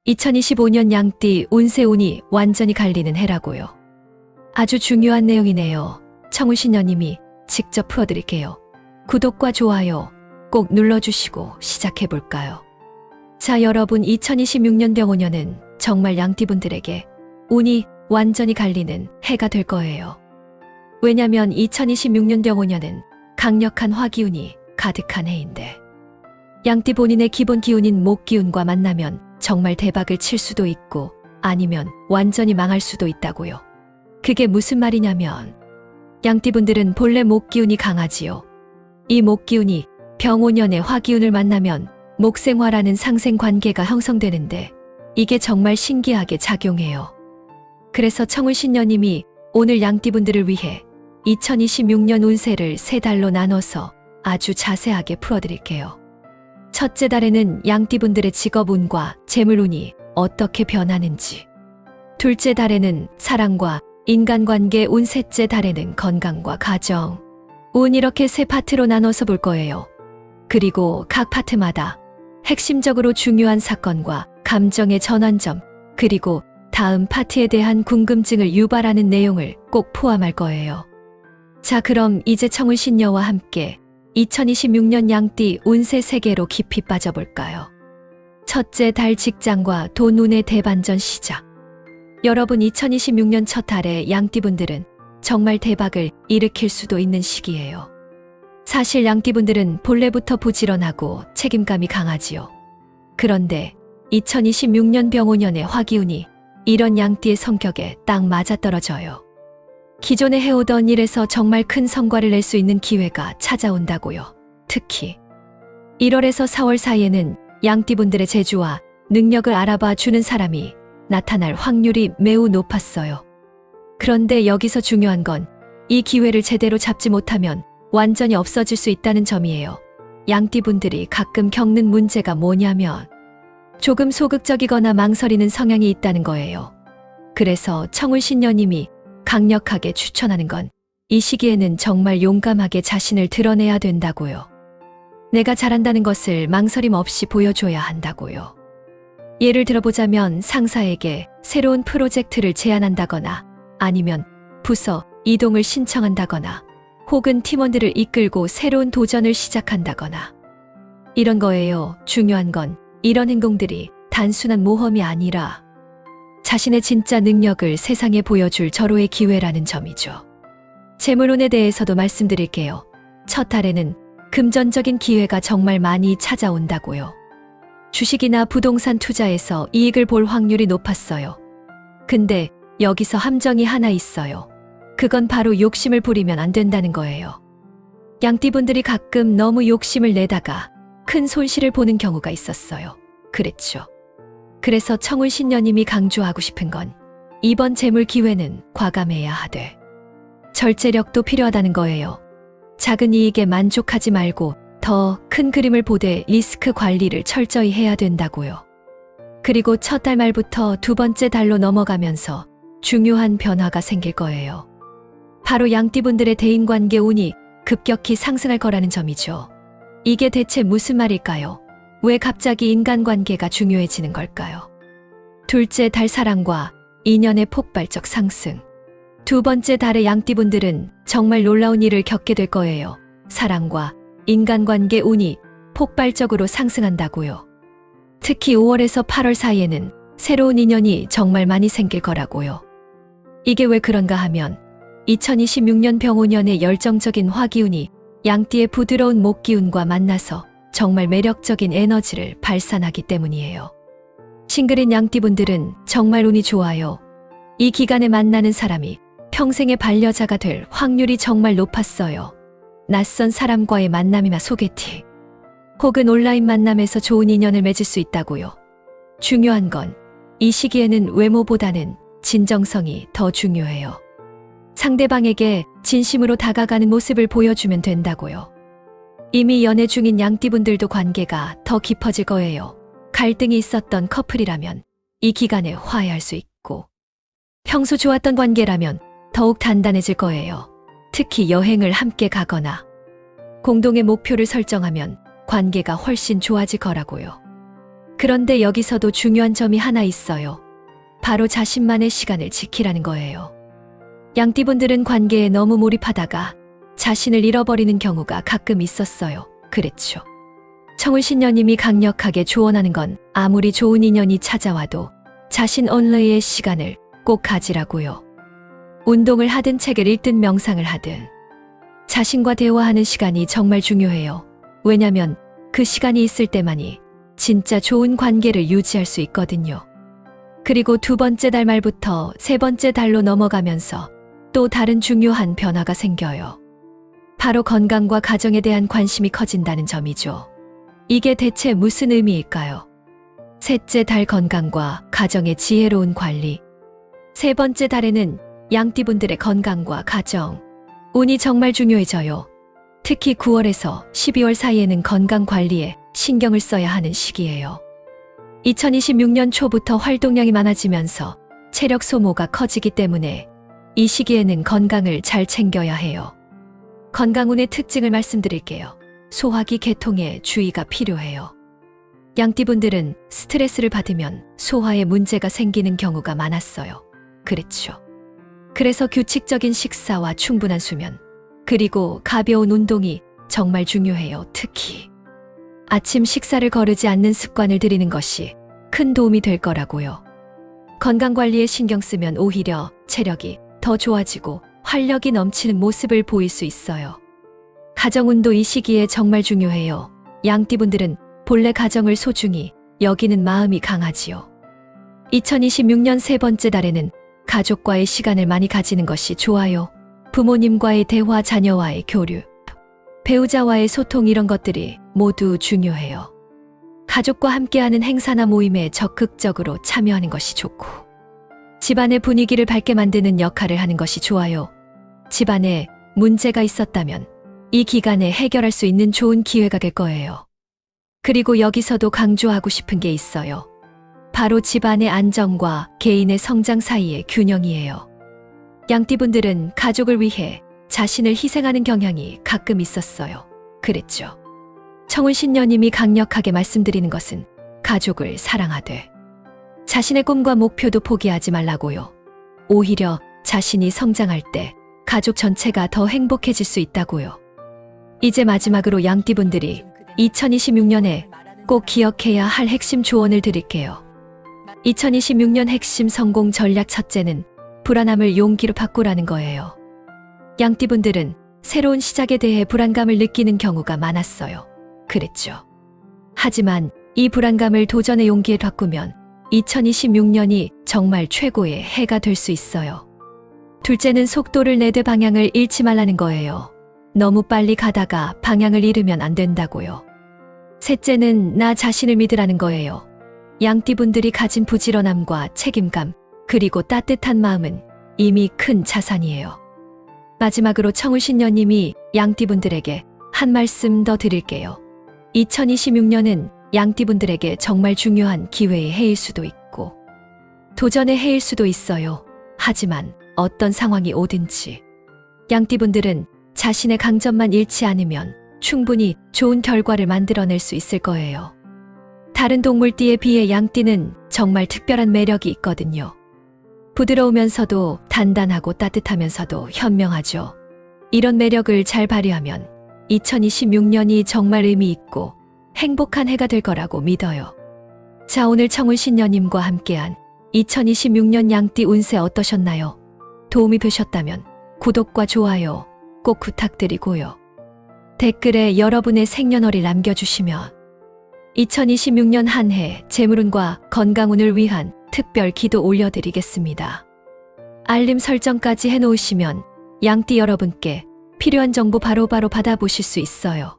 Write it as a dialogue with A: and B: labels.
A: 2025년 양띠 운세운이 완전히 갈리는 해라고요. 아주 중요한 내용이네요. 청우신녀님이 직접 풀어드릴게요. 구독과 좋아요 꼭 눌러주시고 시작해볼까요? 자, 여러분, 2026년 병오년은 정말 양띠분들에게 운이 완전히 갈리는 해가 될 거예요. 왜냐면 2026년 병오년은 강력한 화기운이 가득한 해인데, 양띠 본인의 기본 기운인 목기운과 만나면 정말 대박을 칠 수도 있고 아니면 완전히 망할 수도 있다고요. 그게 무슨 말이냐면, 양띠분들은 본래 목기운이 강하지요. 이 목기운이 병오년의 화기운을 만나면 목생화라는 상생관계가 형성되는데, 이게 정말 신기하게 작용해요. 그래서 청울신녀님이 오늘 양띠분들을 위해 2026년 운세를 3달로 나눠서 아주 자세하게 풀어드릴게요. 첫째 달에는 양띠분들의 직업운과 재물운이 어떻게 변하는지, 둘째 달에는 사랑과 인간관계 운, 셋째 달에는 건강과 가정 운, 이렇게 3파트로 나눠서 볼 거예요. 그리고 각 파트마다 핵심적으로 중요한 사건과 감정의 전환점, 그리고 다음 파트에 대한 궁금증을 유발하는 내용을 꼭 포함할 거예요. 자, 그럼 이제 청울신녀와 함께 2026년 양띠 운세 세계로 깊이 빠져볼까요? 첫째 달, 직장과 돈 운의 대반전 시작. 여러분, 2026년 첫 달에 양띠분들은 정말 대박을 일으킬 수도 있는 시기예요. 사실 양띠분들은 본래부터 부지런하고 책임감이 강하지요. 그런데 2026년 병오년의 화기운이 이런 양띠의 성격에 딱 맞아떨어져요. 기존에 해오던 일에서 정말 큰 성과를 낼 수 있는 기회가 찾아온다고요. 특히 1월에서 4월 사이에는 양띠분들의 재주와 능력을 알아봐 주는 사람이 나타날 확률이 매우 높았어요. 그런데 여기서 중요한 건 이 기회를 제대로 잡지 못하면 완전히 없어질 수 있다는 점이에요. 양띠분들이 가끔 겪는 문제가 뭐냐면 조금 소극적이거나 망설이는 성향이 있다는 거예요. 그래서 청울신녀님이 강력하게 추천하는 건 이 시기에는 정말 용감하게 자신을 드러내야 된다고요. 내가 잘한다는 것을 망설임 없이 보여줘야 한다고요. 예를 들어보자면 상사에게 새로운 프로젝트를 제안한다거나 아니면 부서 이동을 신청한다거나 혹은 팀원들을 이끌고 새로운 도전을 시작한다거나 이런 거예요. 중요한 건 이런 행동들이 단순한 모험이 아니라 자신의 진짜 능력을 세상에 보여줄 절호의 기회라는 점이죠. 재물운에 대해서도 말씀드릴게요. 첫 달에는 금전적인 기회가 정말 많이 찾아온다고요. 주식이나 부동산 투자에서 이익을 볼 확률이 높았어요. 근데 여기서 함정이 하나 있어요. 그건 바로 욕심을 부리면 안 된다는 거예요. 양띠분들이 가끔 너무 욕심을 내다가 큰 손실을 보는 경우가 있었어요. 그랬죠. 그래서 청울신녀님이 강조하고 싶은 건 이번 재물 기회는 과감해야 하되 절제력도 필요하다는 거예요. 작은 이익에 만족하지 말고 더 큰 그림을 보되 리스크 관리를 철저히 해야 된다고요. 그리고 첫 달 말부터 두 번째 달로 넘어가면서 중요한 변화가 생길 거예요. 바로 양띠분들의 대인관계 운이 급격히 상승할 거라는 점이죠. 이게 대체 무슨 말일까요? 왜 갑자기 인간관계가 중요해지는 걸까요? 둘째 달, 사랑과 인연의 폭발적 상승. 두 번째 달의 양띠분들은 정말 놀라운 일을 겪게 될 거예요. 사랑과 인간관계 운이 폭발적으로 상승한다고요. 특히 5월에서 8월 사이에는 새로운 인연이 정말 많이 생길 거라고요. 이게 왜 그런가 하면 2026년 병오년의 열정적인 화기운이 양띠의 부드러운 목기운과 만나서 정말 매력적인 에너지를 발산하기 때문이에요. 싱글인 양띠분들은 정말 운이 좋아요. 이 기간에 만나는 사람이 평생의 반려자가 될 확률이 정말 높았어요. 낯선 사람과의 만남이나 소개팅, 혹은 온라인 만남에서 좋은 인연을 맺을 수 있다고요. 중요한 건 이 시기에는 외모보다는 진정성이 더 중요해요. 상대방에게 진심으로 다가가는 모습을 보여주면 된다고요. 이미 연애 중인 양띠분들도 관계가 더 깊어질 거예요. 갈등이 있었던 커플이라면 이 기간에 화해할 수 있고, 평소 좋았던 관계라면 더욱 단단해질 거예요. 특히 여행을 함께 가거나 공동의 목표를 설정하면 관계가 훨씬 좋아질 거라고요. 그런데 여기서도 중요한 점이 하나 있어요. 바로 자신만의 시간을 지키라는 거예요. 양띠분들은 관계에 너무 몰입하다가 자신을 잃어버리는 경우가 가끔 있었어요. 그랬죠. 청울신녀님이 강력하게 조언하는 건 아무리 좋은 인연이 찾아와도 자신 only의 시간을 꼭 가지라고요. 운동을 하든 책을 읽든 명상을 하든 자신과 대화하는 시간이 정말 중요해요. 왜냐면 그 시간이 있을 때만이 진짜 좋은 관계를 유지할 수 있거든요. 그리고 두 번째 달 말부터 세 번째 달로 넘어가면서 또 다른 중요한 변화가 생겨요. 바로 건강과 가정에 대한 관심이 커진다는 점이죠. 이게 대체 무슨 의미일까요? 셋째 달 건강과 가정의 지혜로운 관리. 세 번째 달에는 양띠분들의 건강과 가정, 운이 정말 중요해져요. 특히 9월에서 12월 사이에는 건강 관리에 신경을 써야 하는 시기예요. 2026년 초부터 활동량이 많아지면서 체력 소모가 커지기 때문에 이 시기에는 건강을 잘 챙겨야 해요. 건강운의 특징을 말씀드릴게요. 소화기 개통에 주의가 필요해요. 양띠분들은 스트레스를 받으면 소화에 문제가 생기는 경우가 많았어요. 그랬죠. 그래서 규칙적인 식사와 충분한 수면, 그리고 가벼운 운동이 정말 중요해요. 특히 아침 식사를 거르지 않는 습관을 들이는 것이 큰 도움이 될 거라고요. 건강관리에 신경 쓰면 오히려 체력이 더 좋아지고 활력이 넘치는 모습을 보일 수 있어요. 가정운도 이 시기에 정말 중요해요. 양띠분들은 본래 가정을 소중히 여기는 마음이 강하지요. 2026년 세 번째 달에는 가족과의 시간을 많이 가지는 것이 좋아요. 부모님과의 대화, 자녀와의 교류, 배우자와의 소통 이런 것들이 모두 중요해요. 가족과 함께하는 행사나 모임에 적극적으로 참여하는 것이 좋고 집안의 분위기를 밝게 만드는 역할을 하는 것이 좋아요. 집안에 문제가 있었다면 이 기간에 해결할 수 있는 좋은 기회가 될 거예요. 그리고 여기서도 강조하고 싶은 게 있어요. 바로 집안의 안정과 개인의 성장 사이의 균형이에요. 양띠분들은 가족을 위해 자신을 희생하는 경향이 가끔 있었어요. 그랬죠. 청운신녀님이 강력하게 말씀드리는 것은 가족을 사랑하되 자신의 꿈과 목표도 포기하지 말라고요. 오히려 자신이 성장할 때 가족 전체가 더 행복해질 수 있다고요. 이제 마지막으로 양띠분들이 2026년에 꼭 기억해야 할 핵심 조언을 드릴게요. 2026년 핵심 성공 전략 첫째는 불안함을 용기로 바꾸라는 거예요. 양띠분들은 새로운 시작에 대해 불안감을 느끼는 경우가 많았어요. 그랬죠. 하지만 이 불안감을 도전의 용기에 바꾸면 2026년이 정말 최고의 해가 될 수 있어요. 둘째는 속도를 내되 방향을 잃지 말라는 거예요. 너무 빨리 가다가 방향을 잃으면 안 된다고요. 셋째는 나 자신을 믿으라는 거예요. 양띠분들이 가진 부지런함과 책임감, 그리고 따뜻한 마음은 이미 큰 자산이에요. 마지막으로 청운신녀님이 양띠분들에게 한 말씀 더 드릴게요. 2026년은 양띠분들에게 정말 중요한 기회의 해일 수도 있고 도전의 해일 수도 있어요. 하지만 어떤 상황이 오든지 양띠분들은 자신의 강점만 잃지 않으면 충분히 좋은 결과를 만들어낼 수 있을 거예요. 다른 동물띠에 비해 양띠는 정말 특별한 매력이 있거든요. 부드러우면서도 단단하고 따뜻하면서도 현명하죠. 이런 매력을 잘 발휘하면 2026년이 정말 의미 있고 행복한 해가 될 거라고 믿어요. 자, 오늘 청운신녀님과 함께한 2026년 양띠 운세 어떠셨나요? 도움이 되셨다면 구독과 좋아요 꼭 부탁드리고요. 댓글에 여러분의 생년월일 남겨주시면 2026년 한 해 재물운과 건강운을 위한 특별 기도 올려드리겠습니다. 알림 설정까지 해놓으시면 양띠 여러분께 필요한 정보 바로바로 받아보실 수 있어요.